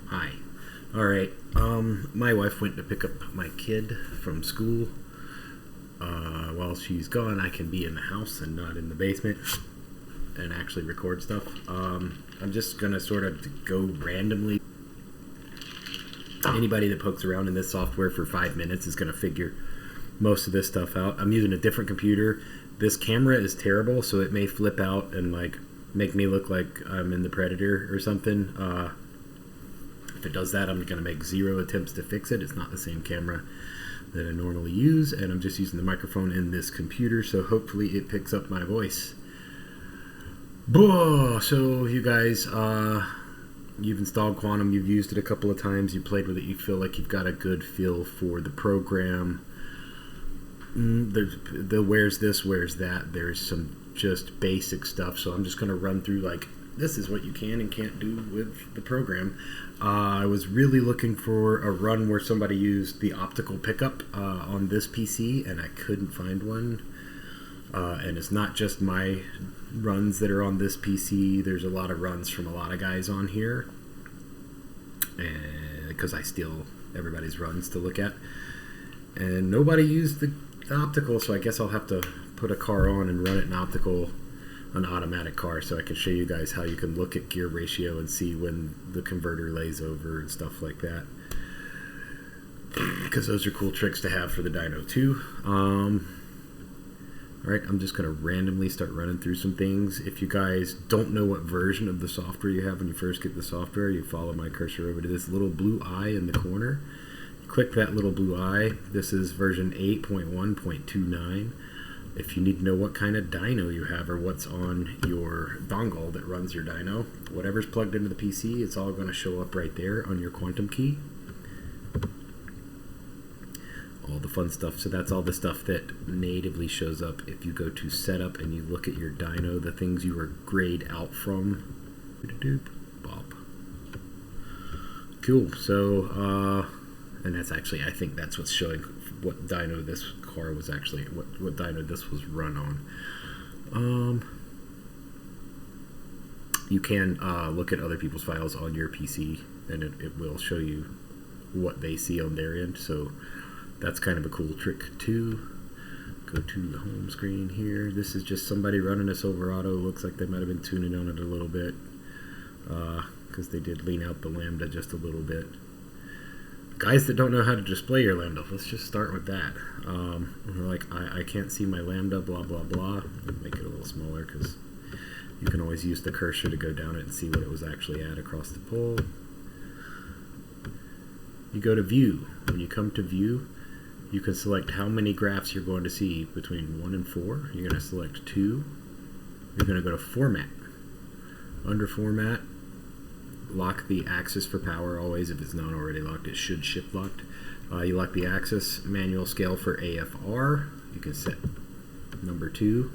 Hi. Alright, my wife went to pick up my kid from school. While she's gone, I can be in the house and not in the basement and actually record stuff. I'm just gonna sort of go randomly. Anybody that pokes around in this software for 5 minutes is gonna figure most of this stuff out. I'm using a different computer. This camera is terrible, so it may flip out and like make me look like I'm in the Predator or something. If it does that, I'm going to make 0 attempts to fix it. It's not the same camera that I normally use, and I'm just using the microphone in this computer, so hopefully it picks up my voice. So you guys, you've installed Quantum, you've used it a couple of times, you played with it, you feel like you've got a good feel for the program. There's the where's this, where's that. There's some just basic stuff, so I'm just going to run through like this is what you can and can't do with the program. I was really looking for a run where somebody used the optical pickup on this PC, and I couldn't find one. And it's not just my runs that are on this PC. There's a lot of runs from a lot of guys on here, because I steal everybody's runs to look at. And nobody used the optical, so I guess I'll have to put a car on and run it in optical, an automatic car, so I can show you guys how you can look at gear ratio and see when the converter lays over and stuff like that, because those are cool tricks to have for the dyno too. Alright, I'm just going to randomly start running through some things. If you guys don't know what version of the software you have when you first get the software, you follow my cursor over to this little blue eye in the corner. Click that little blue eye. This is version 8.1.29. If you need to know what kind of dyno you have or what's on your dongle that runs your dyno, whatever's plugged into the PC, it's all going to show up right there on your quantum key. All the fun stuff. So that's all the stuff that natively shows up if you go to setup and you look at your dyno, the things you were grayed out from. Bob. Cool. So, and that's actually, I think that's what's showing what dyno this car was actually, what dyno this was run on. You can look at other people's files on your PC, and it will show you what they see on their end, so that's kind of a cool trick too. Go to the home screen here. This is just somebody running a Silverado. Looks like they might have been tuning on it a little bit, because they did lean out the Lambda just a little bit. Guys that don't know how to display your Lambda, let's just start with that. Like, I can't see my Lambda, blah, blah, blah. Make it a little smaller, because you can always use the cursor to go down it and see what it was actually at across the pole. You go to View. When you come to View, you can select how many graphs you're going to see between 1 and 4. You're going to select 2. You're going to go to Format. Under Format, lock the axis for power always. If it's not already locked, it should shift locked. You lock the axis. Manual scale for AFR. You can set number 2.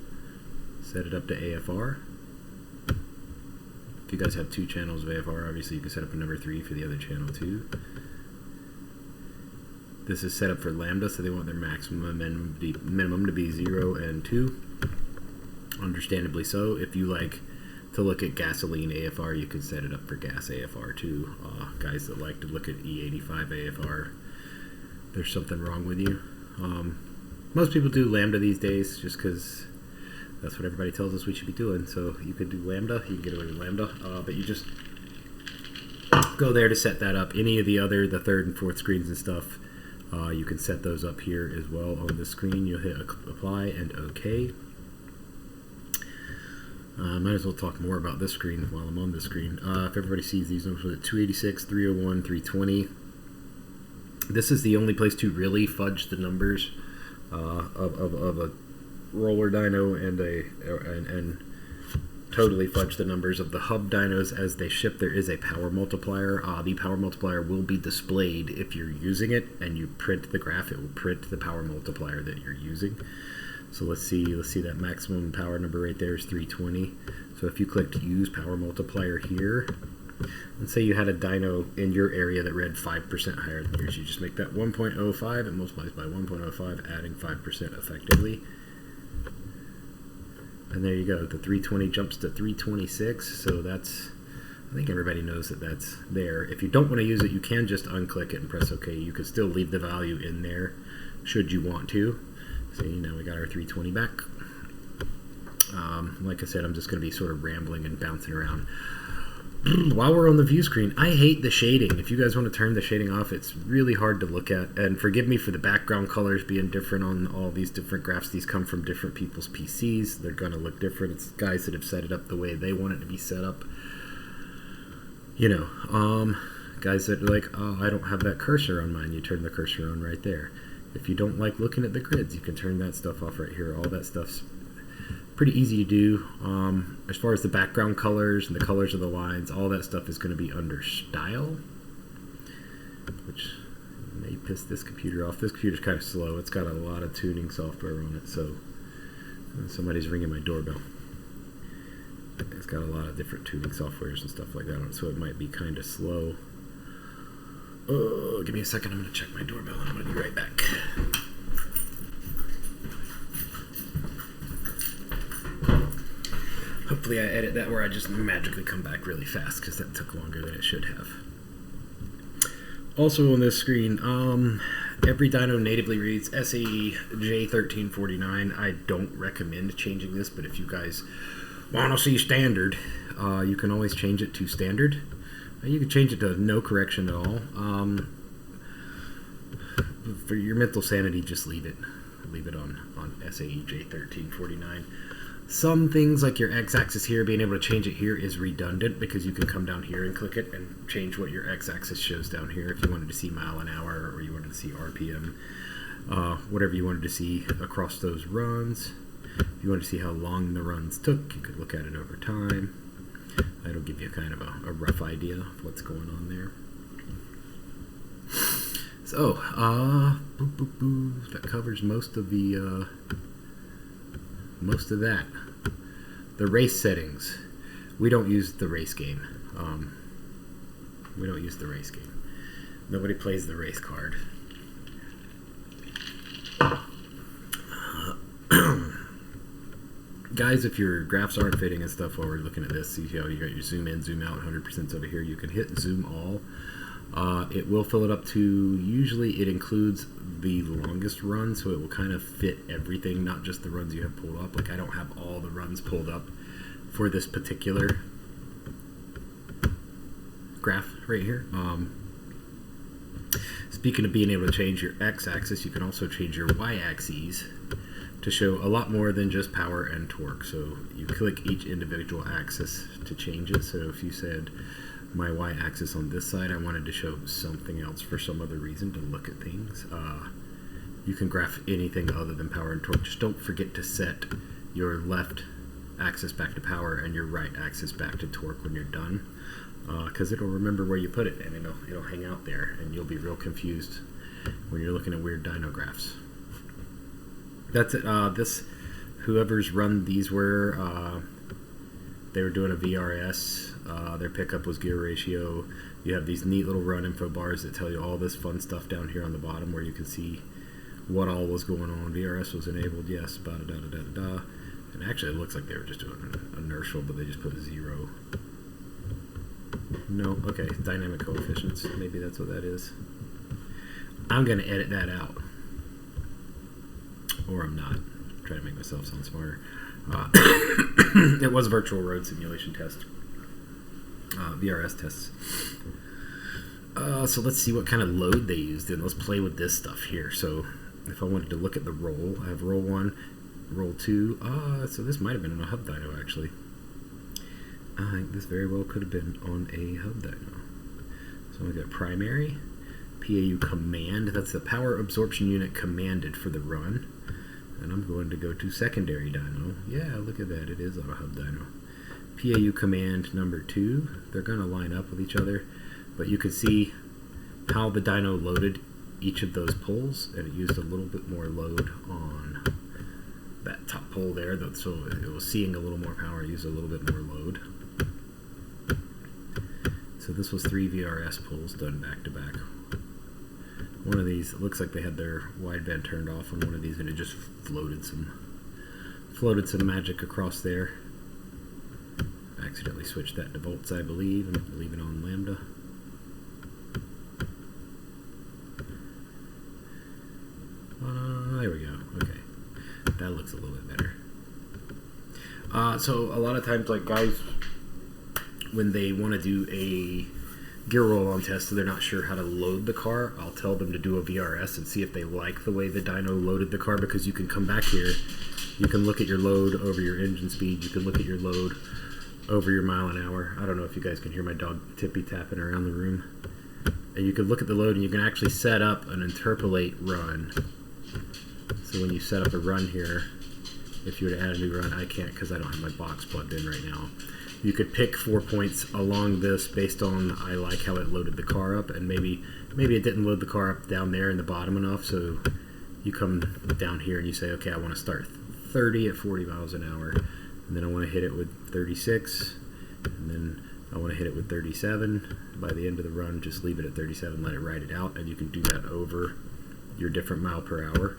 Set it up to AFR. If you guys have 2 channels of AFR, obviously you can set up a number 3 for the other channel too. This is set up for Lambda, so they want their maximum and minimum to be 0 and 2. Understandably so. If you like to look at gasoline AFR, you can set it up for gas AFR too. Guys that like to look at E85 AFR, there's something wrong with you. Most people do Lambda these days just because that's what everybody tells us we should be doing. So you could do Lambda, you can get away with Lambda, but you just go there to set that up. Any of the other, the 3rd and 4th screens and stuff, you can set those up here as well on the screen. You'll hit apply and OK. Might as well talk more about this screen while I'm on this screen. If everybody sees these numbers, 286, 301, 320. This is the only place to really fudge the numbers of a roller dyno and totally fudge the numbers of the hub dynos as they ship. There is a power multiplier. The power multiplier will be displayed if you're using it and you print the graph. It will print the power multiplier that you're using. So let's see that maximum power number right there is 320. So if you clicked use power multiplier here, and say you had a dyno in your area that read 5% higher than yours, you just make that 1.05, it multiplies by 1.05, adding 5% effectively. And there you go, the 320 jumps to 326, so that's I think everybody knows that that's there. If you don't want to use it, you can just unclick it and press OK. You can still leave the value in there should you want to. See, now we got our 320 back. Like I said, I'm just going to be sort of rambling and bouncing around. While we're on the view screen, I hate the shading. If you guys want to turn the shading off, it's really hard to look at. And forgive me for the background colors being different on all these different graphs. These come from different people's PCs. They're going to look different. It's guys that have set it up the way they want it to be set up. You know, guys that are like, oh, I don't have that cursor on mine. You turn the cursor on right there. If you don't like looking at the grids, you can turn that stuff off right here. All that stuff's pretty easy to do. As far as the background colors and the colors of the lines, all that stuff is going to be under style, which may piss this computer off. This computer's kind of slow. It's got a lot of tuning software on it, so somebody's ringing my doorbell. It's got a lot of different tuning softwares and stuff like that on it, so it might be kind of slow. Oh, give me a second. I'm going to check my doorbell and I'm going to be right back. Hopefully I edit that where I just magically come back really fast, because that took longer than it should have. Also on this screen, every dyno natively reads SAE J1349. I don't recommend changing this, but if you guys want to see standard, you can always change it to standard. You can change it to no correction at all. For your mental sanity, just leave it. Leave it on SAE J1349. Some things like your x-axis here, being able to change it here is redundant, because you can come down here and click it and change what your x-axis shows down here if you wanted to see mile an hour or you wanted to see RPM, whatever you wanted to see across those runs. If you wanted to see how long the runs took, you could look at it over time. That'll give you kind of a rough idea of what's going on there. So, that covers most of the most of that. The race settings. We don't use the race game. We don't use the race game. Nobody plays the race card. Guys, if your graphs aren't fitting and stuff while we're looking at this, see how you got your zoom in, zoom out, 100% over here. You can hit zoom all. It will fill it up to, usually it includes the longest run, so it will kind of fit everything, not just the runs you have pulled up. Like, I don't have all the runs pulled up for this particular graph right here. Speaking of being able to change your x-axis, you can also change your y-axes to show a lot more than just power and torque. So you click each individual axis to change it. So if you said my y-axis on this side, I wanted to show something else for some other reason to look at things, you can graph anything other than power and torque. Just don't forget to set your left axis back to power and your right axis back to torque when you're done, because it'll remember where you put it, and it'll hang out there, and you'll be real confused when you're looking at weird dyno graphs. That's it. Whoever's run these were, they were doing a VRS. Their pickup was gear ratio. You have these neat little run info bars that tell you all this fun stuff down here on the bottom where you can see what all was going on. VRS was enabled, yes, da-da-da-da-da-da. And actually it looks like they were just doing an inertial, but they just put 0. No, okay, dynamic coefficients. Maybe that's what that is. I'm going to edit that out. Or I'm not. I'm trying to make myself sound smarter. It was virtual road simulation test. VRS tests. So let's see what kind of load they used, and let's play with this stuff here. So if I wanted to look at the roll, I have roll 1, roll 2. So this might have been on a hub dyno, actually. I think this very well could have been on a hub dyno. So I'm going to go primary, PAU command. That's the power absorption unit commanded for the run. And I'm going to go to secondary dyno. Yeah, look at that. It is on a hub dyno. PAU command number 2. They're going to line up with each other, but you can see how the dyno loaded each of those poles, and it used a little bit more load on that top pole there, so it was seeing a little more power, used a little bit more load. So this was 3 VRS poles done back to back. One of these, it looks like they had their wideband turned off on one of these, and it just floated some magic across there. accidentally switched that to volts, I believe, and leave it on lambda. There we go. Okay, that looks a little bit better. So a lot of times, like guys, when they want to do a gear roll-on test, so they're not sure how to load the car, I'll tell them to do a VRS and see if they like the way the dyno loaded the car, because you can come back here, you can look at your load over your engine speed, you can look at your load over your mile an hour. I don't know if you guys can hear my dog tippy tapping around the room. And you can look at the load and you can actually set up an interpolate run. So when you set up a run here, if you were to add a new run, I can't because I don't have my box plugged in right now. You could pick 4 points along this based on I like how it loaded the car up, and maybe it didn't load the car up down there in the bottom enough, so you come down here and you say, okay, I want to start 30 at 40 miles an hour, and then I want to hit it with 36, and then I want to hit it with 37. By the end of the run, just leave it at 37, let it ride it out, and you can do that over your different mile per hour.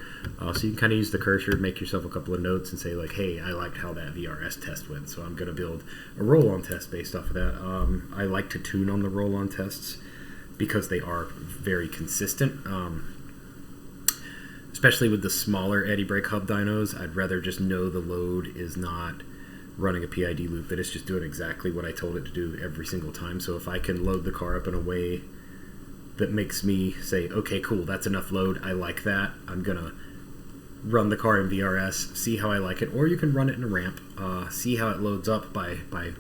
So you can kind of use the cursor, make yourself a couple of notes and say like, hey, I liked how that VRS test went, so I'm going to build a roll-on test based off of that. I like to tune on the roll-on tests because they are very consistent. Especially with the smaller eddy brake hub dynos, I'd rather just know the load is not running a PID loop, that it's just doing exactly what I told it to do every single time. So if I can load the car up in a way that makes me say, okay, cool, that's enough load, I like that, I'm going to run the car in VRS, see how I like it. Or you can run it in a ramp, see how it loads up by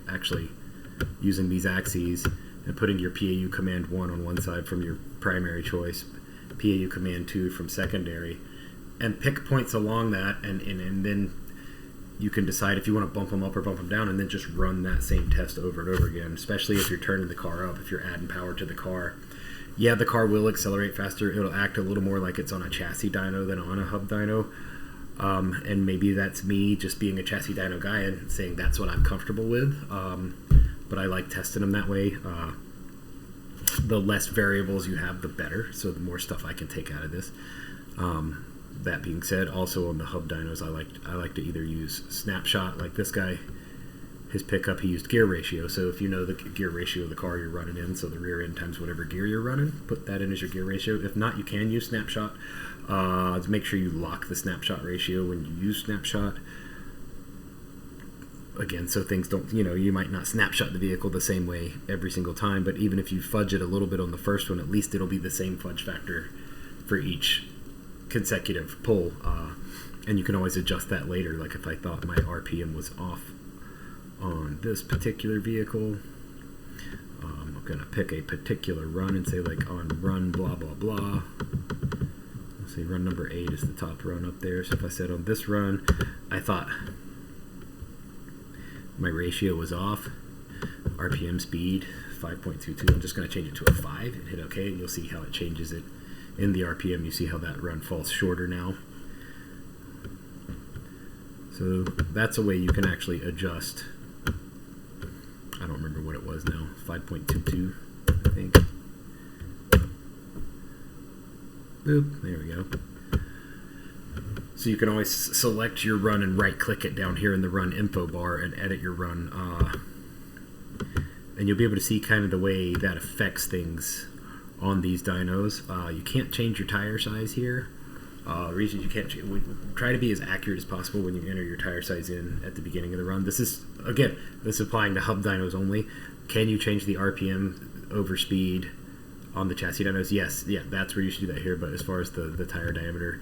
actually using these axes and putting your PAU command 1 on one side from your primary choice, PAU command 2 from secondary, and pick points along that, and then you can decide if you want to bump them up or bump them down, and then just run that same test over and over again, especially if you're turning the car up, if you're adding power to the car. Yeah, the car will accelerate faster. It'll act a little more like it's on a chassis dyno than on a hub dyno. And maybe that's me just being a chassis dyno guy and saying that's what I'm comfortable with. But I like testing them that way. The less variables you have, the better. So the more stuff I can take out of this. That being said, also on the hub dynos, I like to either use snapshot, like this guy. His pickup, he used gear ratio, so if you know the gear ratio of the car you're running in, so the rear end times whatever gear you're running, put that in as your gear ratio. If not, you can use snapshot. Make sure you lock the snapshot ratio when you use snapshot. Again, so things don't, you might not snapshot the vehicle the same way every single time, but even if you fudge it a little bit on the first one, at least it'll be the same fudge factor for each consecutive pull. And you can always adjust that later, like if I thought my RPM was off on this particular vehicle, I'm going to pick a particular run and say like on run blah blah blah. Let's say run number 8 is the top run up there. So if I said on this run I thought my ratio was off, RPM speed 5.22, I'm just going to change it to a 5 and hit OK, and you'll see how it changes it in the RPM. You see how that run falls shorter now. So that's a way you can actually adjust. I don't remember what it was now, 5.22, I think. Boop, there we go. So you can always select your run and right-click it down here in the run info bar and edit your run. And you'll be able to see kind of the way that affects things on these dynos. You can't change your tire size here. Reasons you can't try to be as accurate as possible when you enter your tire size in at the beginning of the run. This is applying to hub dynos only. Can you change the RPM over speed on the chassis dynos? Yes, yeah, that's where you should do that here. But as far as the tire diameter,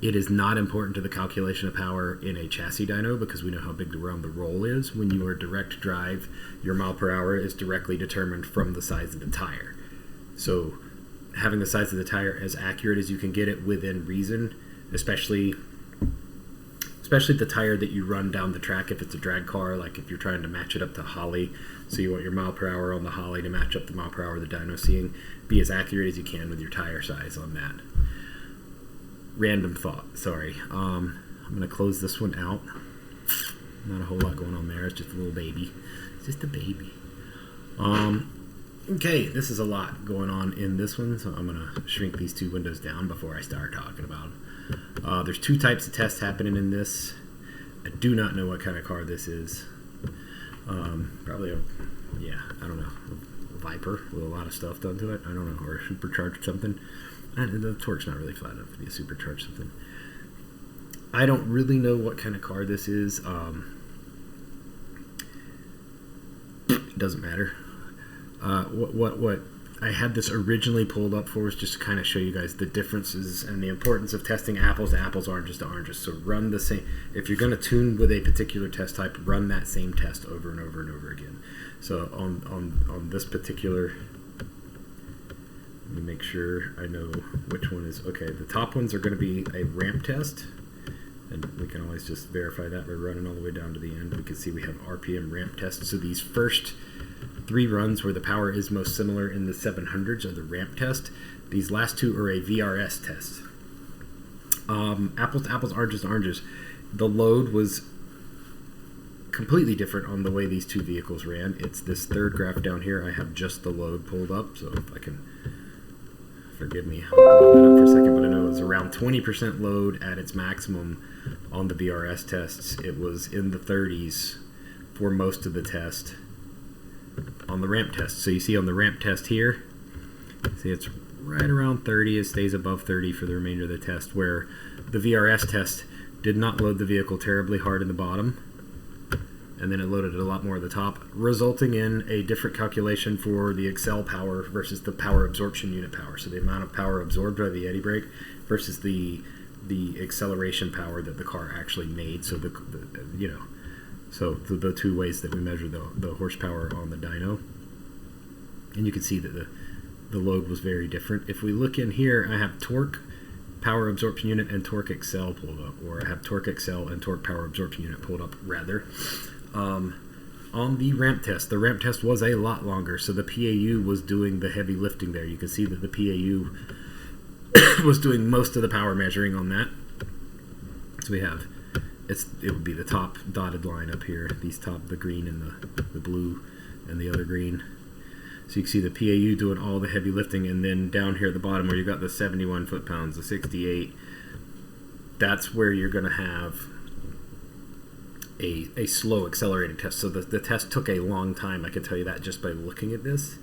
it is not important to the calculation of power in a chassis dyno because we know how big the roll is. When you are direct drive, your mile per hour is directly determined from the size of the tire. So having the size of the tire as accurate as you can get it within reason, especially the tire that you run down the track if it's a drag car, like if you're trying to match it up to Holly, so you want your mile per hour on the Holly to match up the mile per hour the dyno's seeing, be as accurate as you can with your tire size on that. Random thought, sorry. I'm going to close this one out. Not a whole lot going on there, it's just a little baby. It's just a baby. Okay, this is a lot going on in this one, so I'm going to shrink these two windows down before I start talking about them. There's 2 types of tests happening in this. I do not know what kind of car this is. Probably I don't know, a Viper with a lot of stuff done to it. I don't know, or a supercharged something. And the torque's not really flat enough to be a supercharged something. I don't really know what kind of car this is. It doesn't matter. What I had this originally pulled up for was just to kind of show you guys the differences and the importance of testing apples to apples, oranges to oranges. So run the same. If you're going to tune with a particular test type, run that same test over and over and over again. So on this particular, let me make sure I know which one is okay. The top ones are going to be a ramp test, and we can always just verify that by running all the way down to the end. We can see we have RPM ramp test. So these first 3 runs where the power is most similar in the 700s are the ramp test. These last 2 are a VRS test. Apples to apples, oranges to oranges. The load was completely different on the way these 2 vehicles ran. It's this third graph down here. I have just the load pulled up, so if I can, forgive me, I'll pull that up for a second, but I know it was around 20% load at its maximum on the VRS tests. It was in the 30s for most of the test on the ramp test. So you see on the ramp test here, see it's right around 30. It stays above 30 for the remainder of the test, where the VRS test did not load the vehicle terribly hard in the bottom, and then it loaded it a lot more at the top, resulting in a different calculation for the Excel power versus the power absorption unit power. So the amount of power absorbed by the eddy brake versus the acceleration power that the car actually made. So so the 2 ways that we measure the horsepower on the dyno, and you can see that the load was very different. If we look in here, I have torque power absorption unit and torque Excel pulled up, or I have torque Excel and torque power absorption unit pulled up rather. On the ramp test was a lot longer, so the PAU was doing the heavy lifting there. You can see that the PAU was doing most of the power measuring on that. So we have, it would be the top dotted line up here, the green and the blue and the other green. So you can see the PAU doing all the heavy lifting, and then down here at the bottom where you've got the 71 foot-pounds, the 68, that's where you're going to have a slow accelerating test. So the test took a long time, I can tell you that just by looking at this.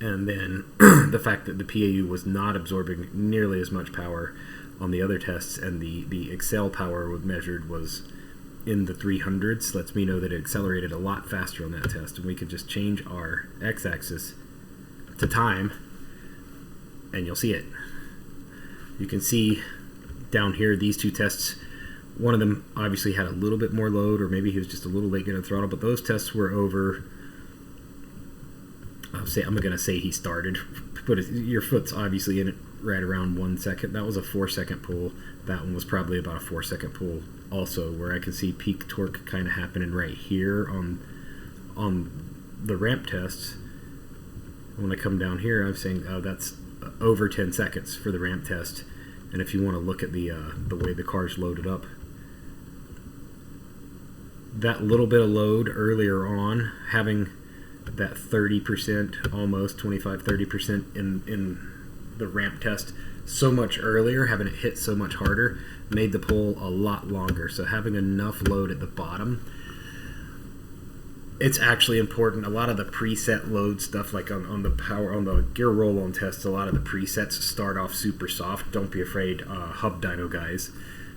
And then the fact that the PAU was not absorbing nearly as much power on the other tests, and the Excel power measured was in the 300s, lets me know that it accelerated a lot faster on that test. And we could just change our x-axis to time, and you'll see it. You can see down here these 2 tests, one of them obviously had a little bit more load, or maybe he was just a little late getting the throttle, but those tests were over, I'm going to say he started, but your foot's obviously in it right around 1 second. That was a 4-second pull. That one was probably about a 4-second pull also, where I can see peak torque kind of happening right here on the ramp tests. When I come down here, I'm saying that's over 10 seconds for the ramp test. And if you want to look at the way the car's loaded up, that little bit of load earlier on, having that 30%, almost 25-30% in the ramp test so much earlier, having it hit so much harder, made the pull a lot longer. So having enough load at the bottom, it's actually important. A lot of the preset load stuff, like on the gear roll-on tests, a lot of the presets start off super soft. Don't be afraid, hub dyno guys.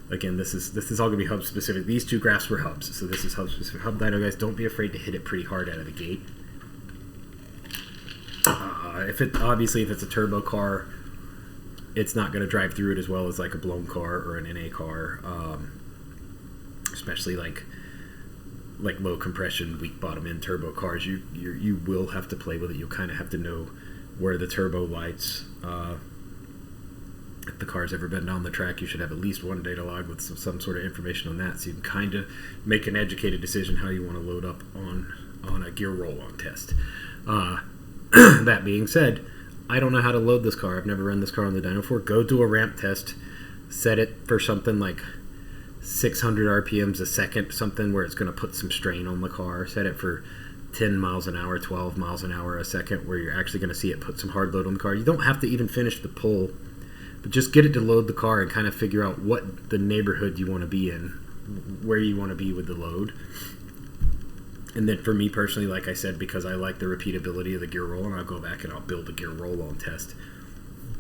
Again, this is all going to be hub specific. These 2 graphs were hubs, so this is hub specific. Hub dyno guys, don't be afraid to hit it pretty hard out of the gate. If it's a turbo car, it's not going to drive through it as well as like a blown car or an NA car, especially like low compression, weak bottom end turbo cars. You will have to play with it. You'll kind of have to know where the turbo lights. If the car's ever been down the track, you should have at least one data log with some sort of information on that, so you can kind of make an educated decision how you want to load up on a gear roll-on test. That being said, I don't know how to load this car. I've never run this car on the dyno before. Go do a ramp test. Set it for something like 600 RPMs a second, something where it's going to put some strain on the car. Set it for 10 miles an hour, 12 miles an hour a second, where you're actually going to see it put some hard load on the car. You don't have to even finish the pull, but just get it to load the car and kind of figure out what the neighborhood you want to be in, where you want to be with the load. And then for me personally, like I said, because I like the repeatability of the gear roll-on, I'll go back and I'll build a gear roll-on test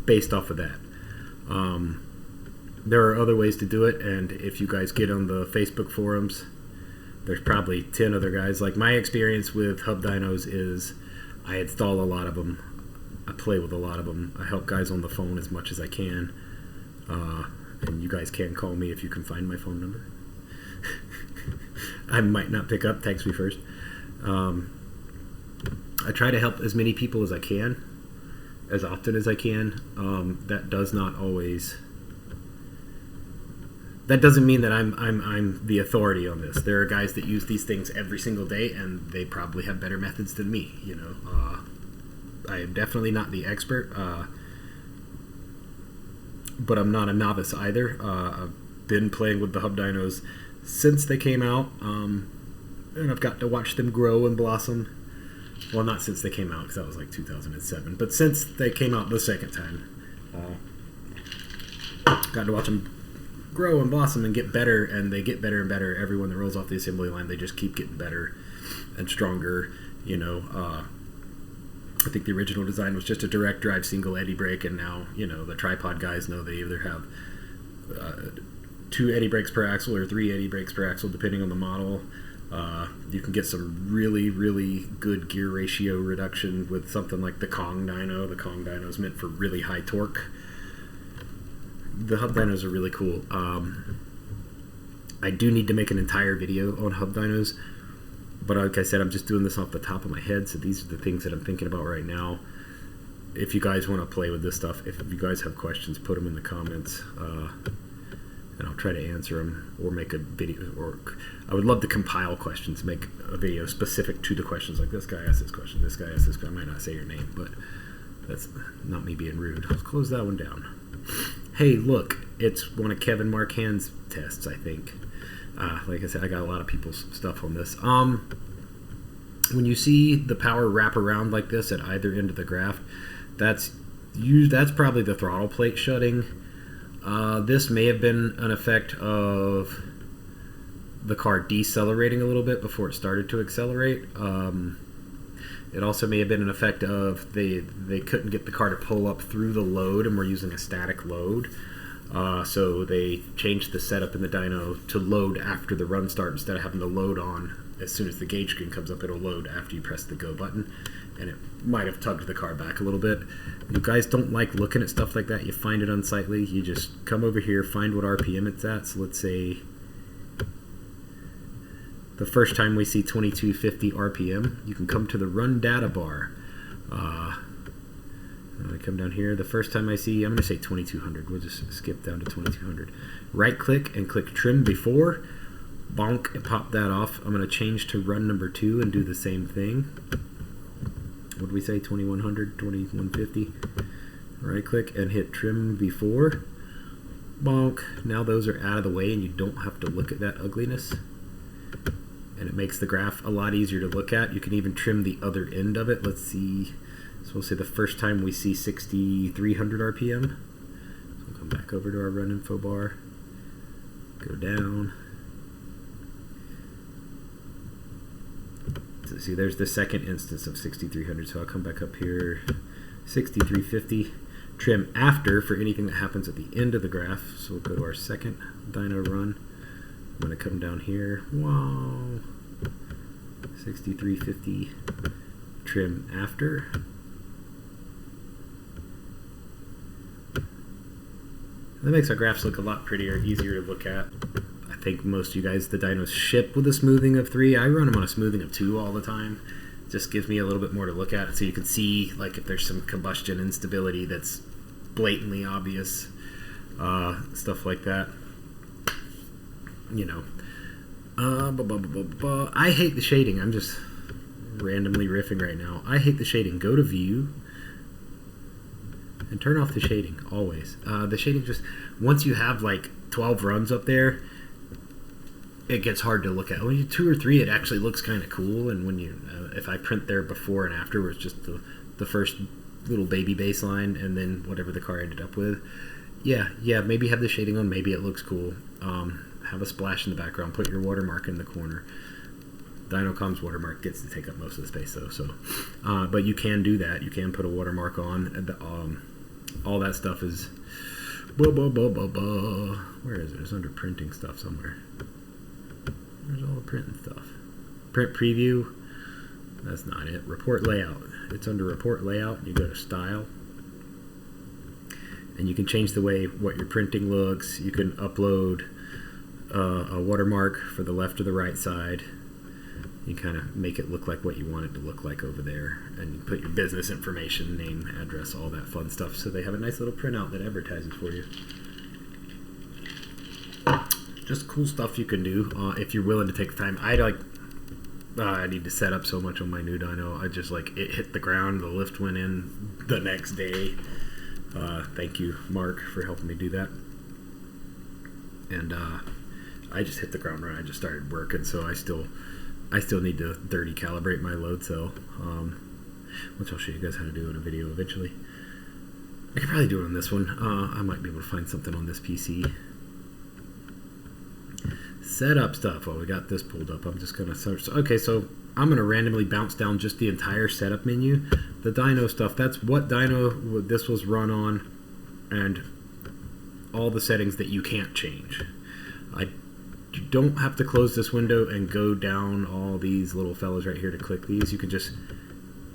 based off of that. There are other ways to do it, and if you guys get on the Facebook forums, there's probably 10 other guys. Like, my experience with hub dynos is I install a lot of them. I play with a lot of them. I help guys on the phone as much as I can. And you guys can call me if you can find my phone number. I might not pick up. Text me first. I try to help as many people as I can, as often as I can. That does not always... That doesn't mean that I'm the authority on this. There are guys that use these things every single day, and they probably have better methods than me. You know, I am definitely not the expert, but I'm not a novice either. I've been playing with the hub dynos since they came out, and I've got to watch them grow and blossom. Well, not since they came out, because that was like 2007, but since they came out the second time, got to watch them grow and blossom and get better, and they get better and better. Everyone that rolls off the assembly line, they just keep getting better and stronger. You know, I think the original design was just a direct drive single eddy brake, and now, you know, the tripod guys know they either have 2 eddy brakes per axle or 3 eddy brakes per axle, depending on the model. You can get some really, really good gear ratio reduction with something like the Kong dyno. The Kong dyno is meant for really high torque. The hub dynos are really cool. I do need to make an entire video on hub dynos, but like I said, I'm just doing this off the top of my head, so these are the things that I'm thinking about right now. If you guys want to play with this stuff, if you guys have questions, put them in the comments, and I'll try to answer them, or make a video. Or I would love to compile questions, make a video specific to the questions, like this guy asked this question, this guy asked this question. I might not say your name, but that's not me being rude. Let's close that one down. Hey, look, it's one of Kevin Marquand's tests, I think. Like I said, I got a lot of people's stuff on this. When you see the power wrap around like this at either end of the graph, that's probably the throttle plate shutting. This may have been an effect of the car decelerating a little bit before it started to accelerate. It also may have been an effect of they couldn't get the car to pull up through the load, and we're using a static load. So they changed the setup in the dyno to load after the run start instead of having to load on. As soon as the gauge screen comes up, it'll load after you press the go button, and it might have tugged the car back a little bit. You guys don't like looking at stuff like that. You find it unsightly. You just come over here, find what RPM it's at. So let's say the first time we see 2250 RPM, you can come to the run data bar. I come down here. The first time I see, I'm going to say 2200. We'll just skip down to 2200. Right click and click trim before. Bonk, and pop that off. I'm going to change to run number 2 and do the same thing. What did we say? 2100, 2150. Right click and hit trim before. Bonk. Now those are out of the way and you don't have to look at that ugliness. And it makes the graph a lot easier to look at. You can even trim the other end of it. Let's see. So we'll say the first time we see 6300 RPM. So we'll come back over to our run info bar. Go down. So see, there's the second instance of 6300. So I'll come back up here. 6350. Trim after for anything that happens at the end of the graph. So we'll go to our second dyno run. I'm going to come down here. Wow. 6350. Trim after. That makes our graphs look a lot prettier, easier to look at. I think most of you guys, the dynos ship with a smoothing of 3. I run them on a smoothing of 2 all the time. It just gives me a little bit more to look at, so you can see like if there's some combustion instability that's blatantly obvious, stuff like that. You know, I hate the shading. I'm just randomly riffing right now. I hate the shading. Go to view and turn off the shading always. The shading just, once you have like 12 runs up there, it gets hard to look at. When you 2 or 3, it actually looks kind of cool. And when you, if I print their before and after, where it's just the first little baby baseline and then whatever the car ended up with. Yeah, maybe have the shading on. Maybe it looks cool. Have a splash in the background. Put your watermark in the corner. Dynocom's watermark gets to take up most of the space though. So, but you can do that. You can put a watermark on. And, all that stuff is. Where is it? It's under printing stuff somewhere. Where's all the printing stuff? Print preview. That's not it. Report layout. It's under report layout. You go to style. And you can change the way what your printing looks. You can upload a watermark for the left or the right side. You kind of make it look like what you want it to look like over there. And you put your business information, name, address, all that fun stuff. So they have a nice little printout that advertises for you. Just cool stuff you can do if you're willing to take the time. I need to set up so much on my new dyno. I just it hit the ground. The lift went in the next day. Thank you, Mark, for helping me do that. And I just hit the ground running. I just started working, so I still need to dirty calibrate my load cell, which I'll show you guys how to do in a video eventually. I could probably do it on this one. I might be able to find something on this PC. Setup stuff. Well, we got this pulled up. I'm just going to search. Okay, so I'm going to randomly bounce down just the entire setup menu. The dyno stuff, that's what dyno this was run on, and all the settings that you can't change. You don't have to close this window and go down all these little fellows right here to click these. You can just,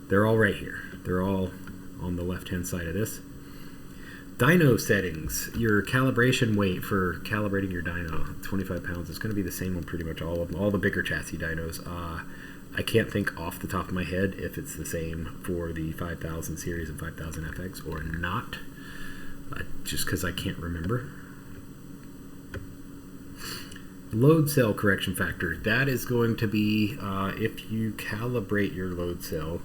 they're all right here. They're all on the left-hand side of this. Dyno settings, your calibration weight for calibrating your dyno, 25 pounds. It's going to be the same on pretty much all of them, all the bigger chassis dynos. I can't think off the top of my head if it's the same for the 5000 series and 5000 FX or not, just because I can't remember. Load cell correction factor, that is going to be if you calibrate your load cell,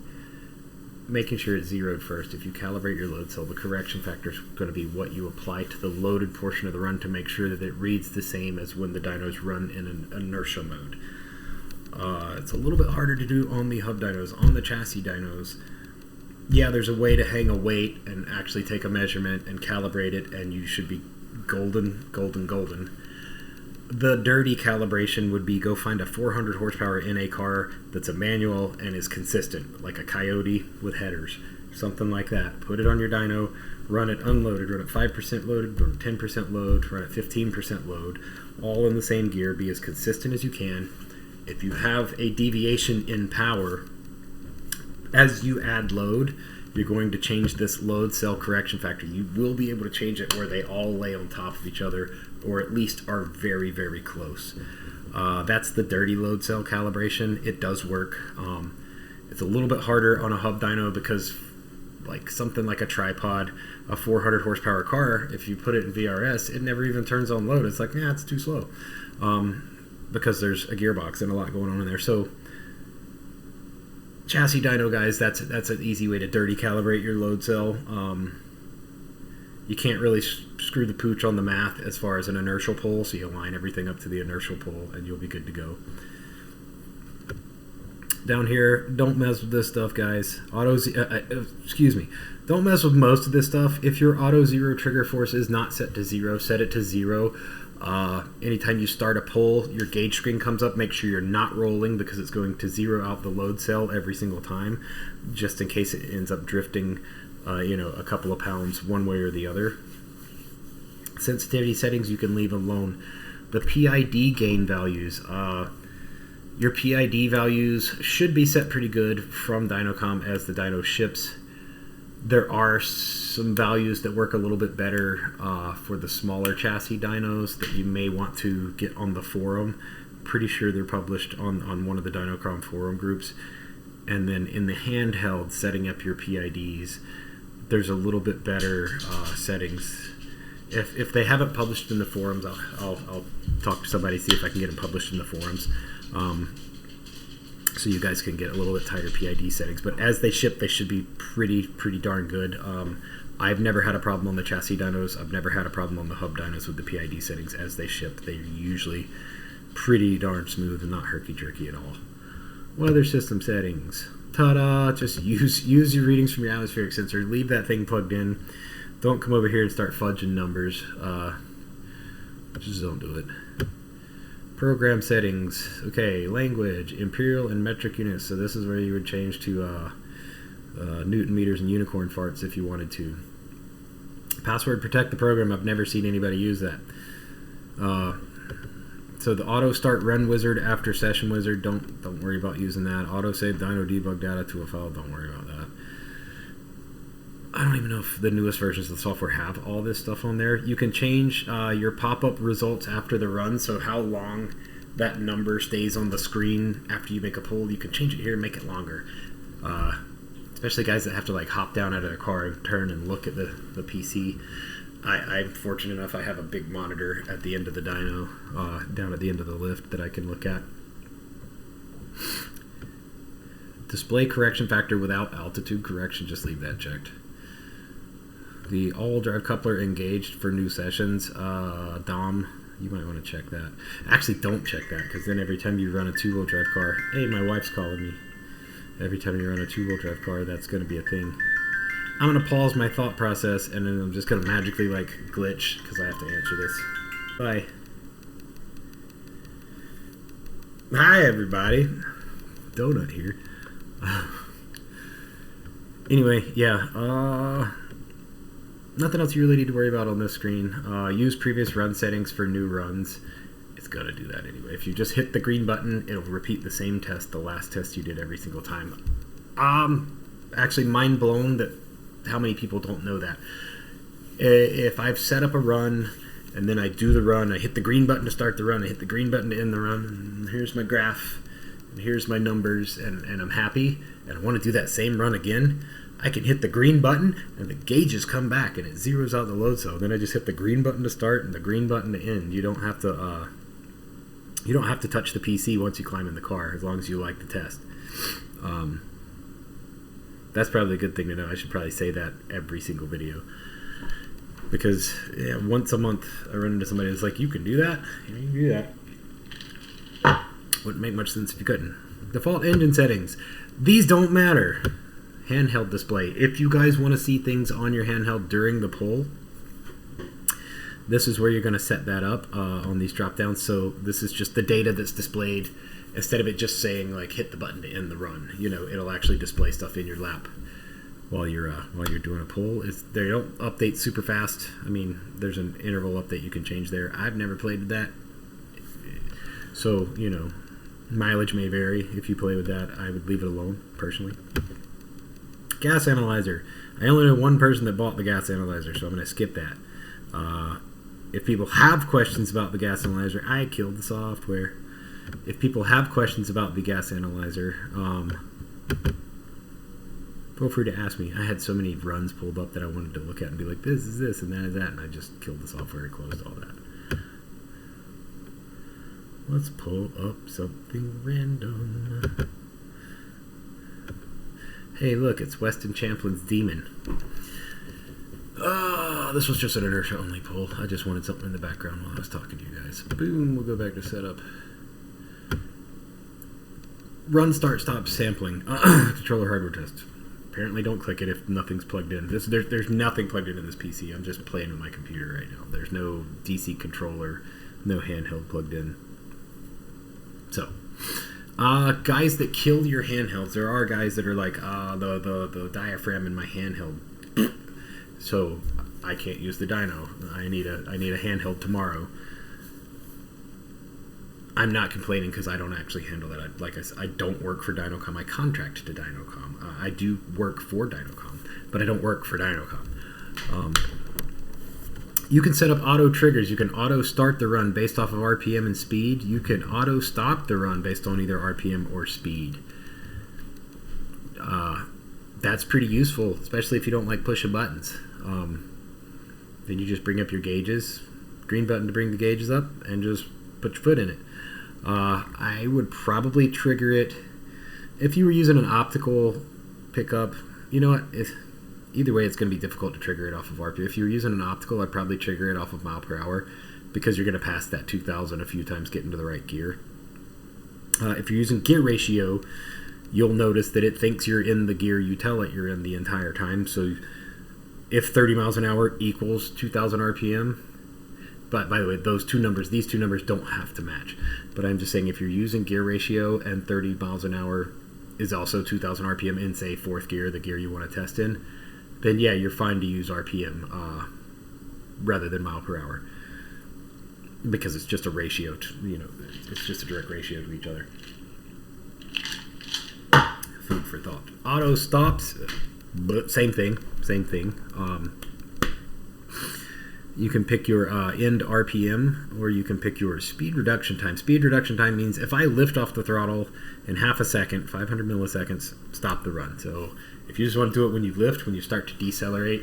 making sure it's zeroed first. If you calibrate your load cell, the correction factor is going to be what you apply to the loaded portion of the run to make sure that it reads the same as when the dynos run in an inertia mode. It's a little bit harder to do on the hub dynos. On the chassis dynos, yeah, there's a way to hang a weight and actually take a measurement and calibrate it, and you should be golden. The dirty calibration would be go find a 400 horsepower in a car that's a manual and is consistent, like a Coyote with headers, something like that. Put it on your dyno, run it unloaded, run it 5% loaded, run it 10% load, run it 15% load, all in the same gear. Be as consistent as you can. If you have a deviation in power, as you add load, you're going to change this load cell correction factor. You will be able to change it where they all lay on top of each other, or at least are very, very close. That's the dirty load cell calibration. It does work. It's a little bit harder on a hub dyno because like something like a tripod, a 400 horsepower car, if you put it in VRS, it never even turns on load. It's like, yeah, it's too slow. Because there's a gearbox and a lot going on in there. So chassis dyno guys, that's an easy way to dirty calibrate your load cell. You can't really screw the pooch on the math as far as an inertial pull, so you line everything up to the inertial pull and you'll be good to go. Down here, don't mess with this stuff, guys. Don't mess with most of this stuff. If your auto zero trigger force is not set to 0, set it to 0. Anytime you start a pull, your gauge screen comes up. Make sure you're not rolling because it's going to zero out the load cell every single time, just in case it ends up drifting a couple of pounds one way or the other. Sensitivity settings you can leave alone. The PID gain values, your PID values should be set pretty good from Dynocom as the dyno ships. There are some values that work a little bit better for the smaller chassis dynos that you may want to get on the forum. Pretty sure they're published on one of the Dynocom forum groups. And then in the handheld, setting up your PIDs, there's a little bit better settings. If they haven't published in the forums, I'll talk to somebody, see if I can get them published in the forums, so you guys can get a little bit tighter PID settings. But as they ship, they should be pretty darn good. I've never had a problem on the chassis dynos. I've never had a problem on the hub dynos with the PID settings as they ship. They're usually pretty darn smooth and not herky-jerky at all. Weather system settings. Ta-da! Just use your readings from your atmospheric sensor. Leave that thing plugged in. Don't come over here and start fudging numbers. Just don't do it. Program settings. Okay, language, imperial and metric units. So this is where you would change to Newton meters and unicorn farts if you wanted to. Password protect the program. I've never seen anybody use that. So the auto start run wizard after session wizard, don't worry about using that. Auto save dyno debug data to a file, don't worry about that. I don't even know if the newest versions of the software have all this stuff on there. You can change your pop-up results after the run, so how long that number stays on the screen after you make a pull. You can change it here and make it longer. Especially guys that have to like hop down out of their car and turn and look at the PC. I'm fortunate enough I have a big monitor at the end of the dyno, down at the end of the lift, that I can look at. Display correction factor without altitude correction, just leave that checked. The all drive coupler engaged for new sessions. Dom, you might want to check that. Actually, don't check that, because then every time you run a two-wheel drive car, hey, my wife's calling me. Every time you run a two-wheel drive car, that's going to be a thing. I'm going to pause my thought process, and then I'm just going to magically, like, glitch, because I have to answer this. Bye. Hi, everybody. Donut here. Anyway, yeah, nothing else you really need to worry about on this screen. Use previous run settings for new runs. It's going to do that anyway. If you just hit the green button, it'll repeat the same test, the last test you did every single time. Actually, mind blown that how many people don't know that. If I've set up a run and then I do the run, I hit the green button to start the run, I hit the green button to end the run, and here's my graph, and here's my numbers, and I'm happy, and I want to do that same run again, I can hit the green button and the gauges come back and it zeroes out the load cell. Then I just hit the green button to start and the green button to end. You don't have to touch the PC once you climb in the car, as long as you like the test. That's probably a good thing to know. I should probably say that every single video, because once a month I run into somebody that's like, you can do that? You can do that. Wouldn't make much sense if you couldn't. Default engine settings. These don't matter. Handheld display. If you guys want to see things on your handheld during the pull, this is where you're going to set that up on these drop downs. So this is just the data that's displayed. Instead of it just saying like hit the button to end the run, it'll actually display stuff in your lap while you're doing a pull. They don't update super fast. I mean, there's an interval update you can change there. I've never played with that, so mileage may vary. If you play with that, I would leave it alone personally. Gas analyzer. I only know one person that bought the gas analyzer, so I'm going to skip that. If people have questions about the gas analyzer, I killed the software. If people have questions about the gas analyzer, feel free to ask me. I had so many runs pulled up that I wanted to look at and be like, this is this and that is that, and I just killed the software and closed all that. Let's pull up something random. Hey, look, it's Weston Champlin's Demon. This was just an inertia only pull. I just wanted something in the background while I was talking to you guys. Boom, we'll go back to setup. Run, start, stop, sampling. Controller hardware test. Apparently don't click it if nothing's plugged in. There's nothing plugged in this PC. I'm just playing with my computer right now. There's no DC controller, no handheld plugged in. So, guys that kill your handhelds. There are guys that are like, the diaphragm in my handheld, so I can't use the dyno. I need a handheld tomorrow. I'm not complaining because I don't actually handle that. Like I said, I don't work for Dynocom. I contract to Dynocom. I do work for Dynocom, but I don't work for Dynocom. You can set up auto triggers. You can auto start the run based off of RPM and speed. You can auto stop the run based on either RPM or speed. That's pretty useful, especially if you don't like pushing buttons. Then you just bring up your gauges, green button to bring the gauges up, and just put your foot in it. I would probably trigger it if you were using an optical pickup. You know what? Either way, it's going to be difficult to trigger it off of RPM. If you were using an optical, I'd probably trigger it off of mile per hour, because you're going to pass that 2,000 a few times getting to the right gear. If you're using gear ratio, you'll notice that it thinks you're in the gear you tell it you're in the entire time. So if 30 miles an hour equals 2,000 RPM, But by the way, these two numbers don't have to match. But I'm just saying if you're using gear ratio and 30 miles an hour is also 2,000 RPM in, say, fourth gear, the gear you want to test in, then yeah, you're fine to use RPM rather than mile per hour. Because it's just a ratio, it's just a direct ratio to each other. Food for thought. Auto stops, but same thing. You can pick your end RPM, or you can pick your speed reduction time. Speed reduction time means if I lift off the throttle in half a second, 500 milliseconds, stop the run. So if you just want to do it when you lift, when you start to decelerate,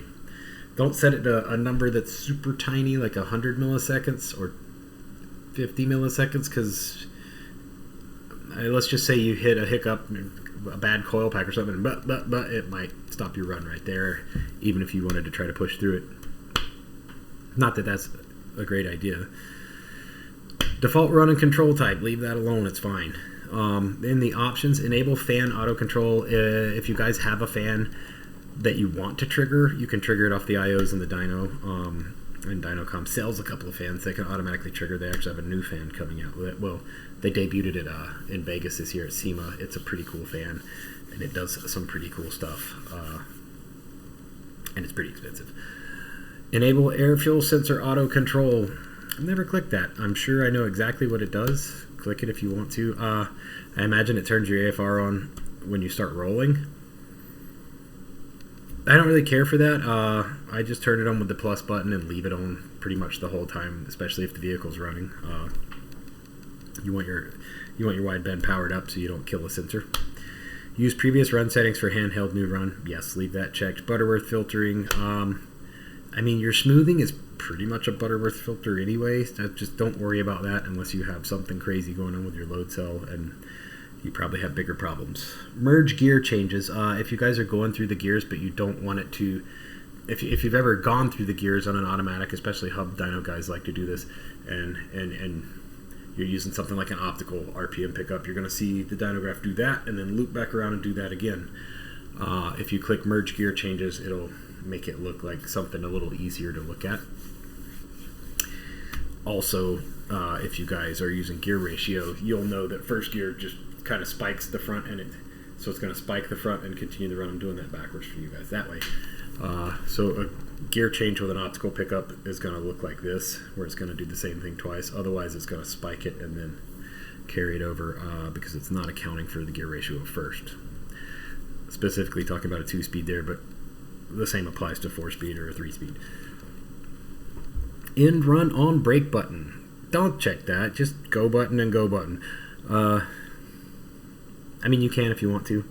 don't set it to a number that's super tiny, like 100 milliseconds or 50 milliseconds, because let's just say you hit a hiccup, a bad coil pack or something, but it might stop your run right there, even if you wanted to try to push through it. Not that that's a great idea. Default run and control type, leave that alone, it's fine. In the options, enable fan auto control. If you guys have a fan that you want to trigger, you can trigger it off the IOs and the dyno. And Dynocom sells a couple of fans that can automatically trigger. They actually have a new fan coming out. Well, they debuted it in Vegas this year at SEMA. It's a pretty cool fan, and it does some pretty cool stuff. And it's pretty expensive. Enable air fuel sensor auto control. I've never clicked that. I'm sure I know exactly what it does. Click it if you want to. I imagine it turns your AFR on when you start rolling. I don't really care for that. I just turn it on with the plus button and leave it on pretty much the whole time, especially if the vehicle's running. You want your wideband powered up so you don't kill the sensor. Use previous run settings for handheld new run. Yes, leave that checked. Butterworth filtering. I mean, your smoothing is pretty much a Butterworth filter anyway. So just don't worry about that unless you have something crazy going on with your load cell, and you probably have bigger problems. Merge gear changes. If you guys are going through the gears but you don't want it to... If you've ever gone through the gears on an automatic, especially hub dyno guys like to do this, and you're using something like an optical RPM pickup, you're going to see the dynograph do that and then loop back around and do that again. If you click merge gear changes, it'll make it look like something a little easier to look at. Also, if you guys are using gear ratio, you'll know that first gear just kind of spikes the front, so it's going to spike the front and continue the run. I'm doing that backwards for you guys that way. So a gear change with an optical pickup is going to look like this, where it's going to do the same thing twice. Otherwise, it's going to spike it and then carry it over because it's not accounting for the gear ratio of first. Specifically talking about a 2-speed there, but the same applies to 4-speed or a 3-speed. End run on brake button. Don't check that. Just go button and go button. I mean, you can if you want to.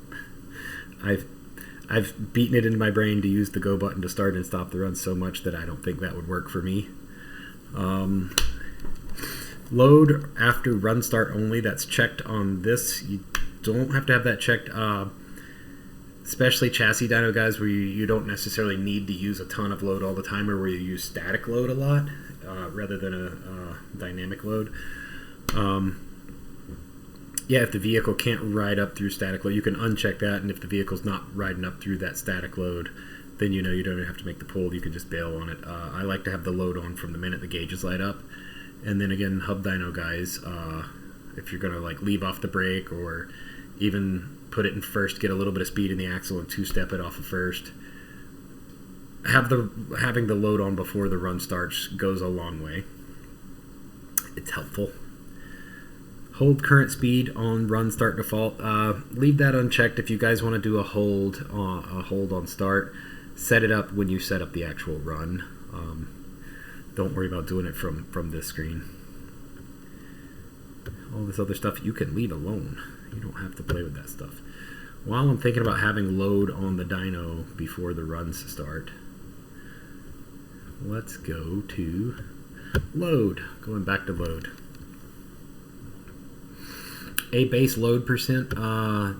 I've beaten it into my brain to use the go button to start and stop the run so much that I don't think that would work for me. Load after run start only. That's checked on this. You don't have to have that checked. Especially chassis dyno guys where you don't necessarily need to use a ton of load all the time, or where you use static load a lot rather than a dynamic load. Yeah, if the vehicle can't ride up through static load, you can uncheck that, and if the vehicle's not riding up through that static load, then you know you don't even have to make the pull. You can just bail on it. I like to have the load on from the minute the gauges light up. And then again, hub dyno guys, if you're going to like leave off the brake or even put it in first, get a little bit of speed in the axle and two-step it off of first, having the load on before the run starts goes a long way. It's helpful. Hold current speed on run start default. Leave that unchecked if you guys want to do a hold on start. Set it up when you set up the actual run. Don't worry about doing it from this screen. All this other stuff you can leave alone. You don't have to play with that stuff. While I'm thinking about having load on the dyno before the runs start, let's go to load. Going back to load. A base load percent.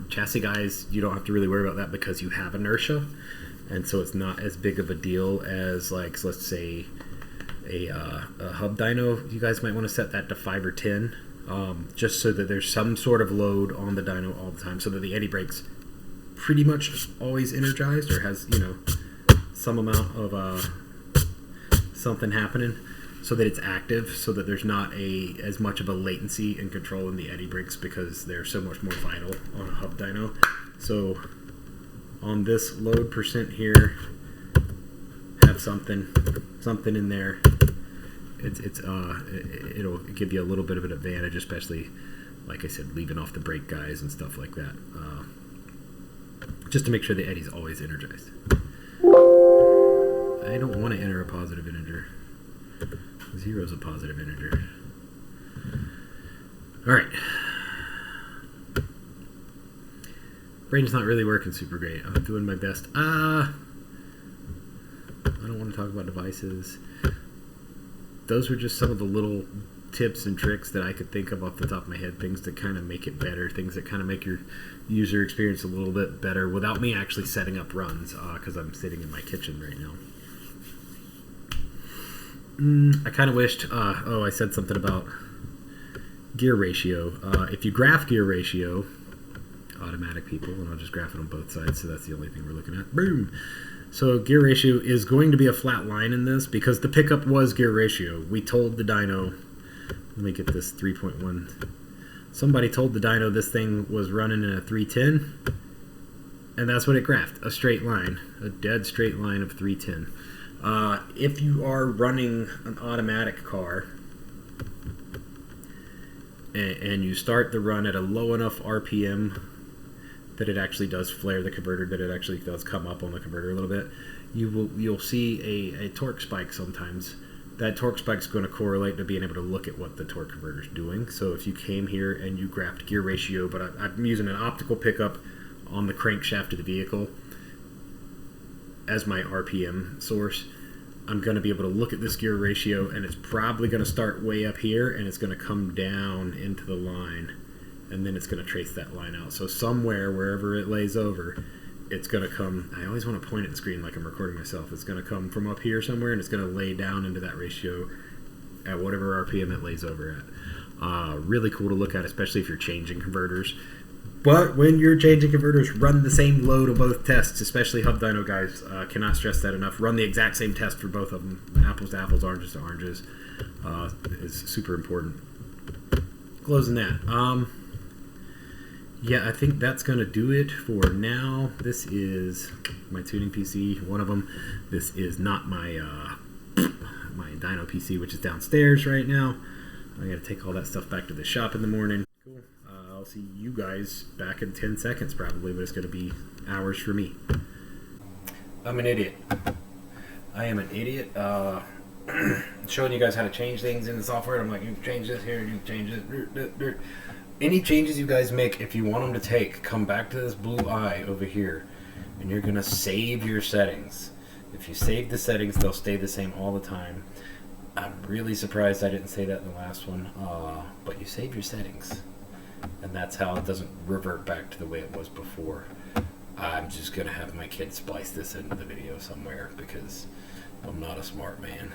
Chassis guys, you don't have to really worry about that because you have inertia, and so it's not as big of a deal as, like, let's say a hub dyno. You guys might want to set that to 5 or 10, just so that there's some sort of load on the dyno all the time, so that the eddy brake's pretty much always energized or has, some amount of something happening. so that it's active, so that there's not as much of a latency in controlling the eddy brakes, because they're so much more vital on a hub dyno. So on this load percent here, have something in there. It'll give you a little bit of an advantage, especially, like I said, leaving off the brake guys and stuff like that, just to make sure the eddy's always energized. I don't want to enter a positive integer. 0 is a positive integer. Alright. Brain's not really working super great. I'm doing my best. I don't want to talk about devices. Those were just some of the little tips and tricks that I could think of off the top of my head, things that kind of make it better, things that kind of make your user experience a little bit better without me actually setting up runs, because I'm sitting in my kitchen right now. I kind of wished, I said something about gear ratio. If you graph gear ratio, automatic people, and I'll just graph it on both sides, so that's the only thing we're looking at. Boom! So gear ratio is going to be a flat line in this, because the pickup was gear ratio. We told the dyno, let me get this 3.1. Somebody told the dyno this thing was running in a 310, and that's what it graphed, a straight line, a dead straight line of 310. If you are running an automatic car and you start the run at a low enough RPM that it actually does flare the converter, that it actually does come up on the converter a little bit, you'll see a torque spike sometimes. That torque spike is going to correlate to being able to look at what the torque converter is doing. So if you came here and you graphed gear ratio, but I'm using an optical pickup on the crankshaft of the vehicle as my RPM source, I'm going to be able to look at this gear ratio, and it's probably going to start way up here, and it's going to come down into the line, and then it's going to trace that line out. So somewhere, wherever it lays over, it's going to come, I always want to point at the screen like I'm recording myself, it's going to come from up here somewhere, and it's going to lay down into that ratio at whatever RPM it lays over at. Really cool to look at, especially if you're changing converters. But when you're changing converters, run the same load of both tests, especially hub dyno guys. Cannot stress that enough. Run the exact same test for both of them. Apples to apples, oranges to oranges is super important. Closing that. Yeah, I think that's going to do it for now. This is my tuning PC, one of them. This is not my my dyno PC, which is downstairs right now. I got to take all that stuff back to the shop in the morning. Cool. I'll see you guys back in 10 seconds probably, but it's going to be hours for me. I'm an idiot. I am an idiot. Showing you guys how to change things in the software. I'm like, you change this here, you change this. Any changes you guys make, if you want them to take, come back to this blue eye over here, and you're going to save your settings. If you save the settings, they'll stay the same all the time. I'm really surprised I didn't say that in the last one, but you save your settings, and that's how it doesn't revert back to the way it was before. I'm just going to have my kid splice this into the video somewhere, because I'm not a smart man.